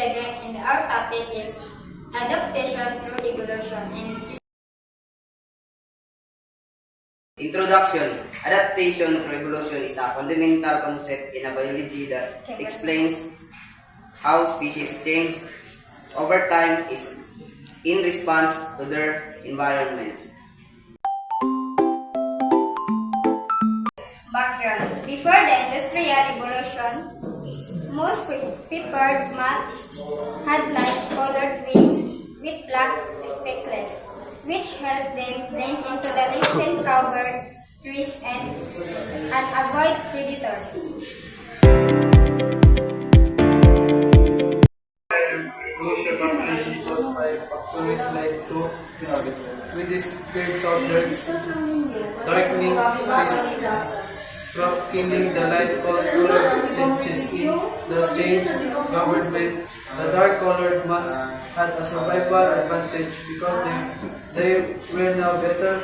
7 and our topic is adaptation through evolution. And Introduction. Adaptation or evolution is a fundamental concept in biology that explains how species change over time is in response to their environments. background. Before the Industrial Revolution, most prepared moths had light-colored wings with black speckles, which helped them blend into the lichen-covered trees and avoid predators. Initial population caused by factors led to this, with this periods of darkening trees, killing the light-colored changes in the change government. The dark-colored months had a survival advantage because they were now better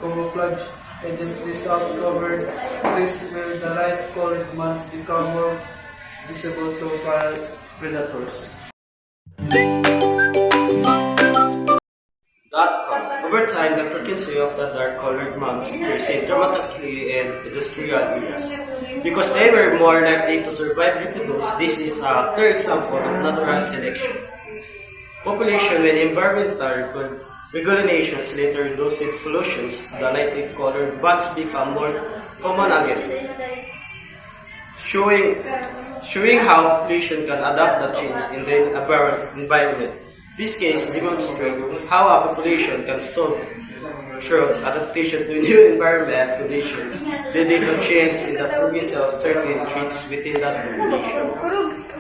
camouflage identities of covered trees where the light-colored months become more visible to predators. Over time, the frequency of the dark-colored months increased dramatically in industrial areas. Because they were more likely to survive and reproduce, this is a clear example of natural selection. Population and environmental regulations later reduced pollutions, the light-colored bands become more common again, showing how population can adapt the change in the environment. This case demonstrates how a population can solve through adaptation to new environment conditions, leading to change in the presence of certain traits within that population.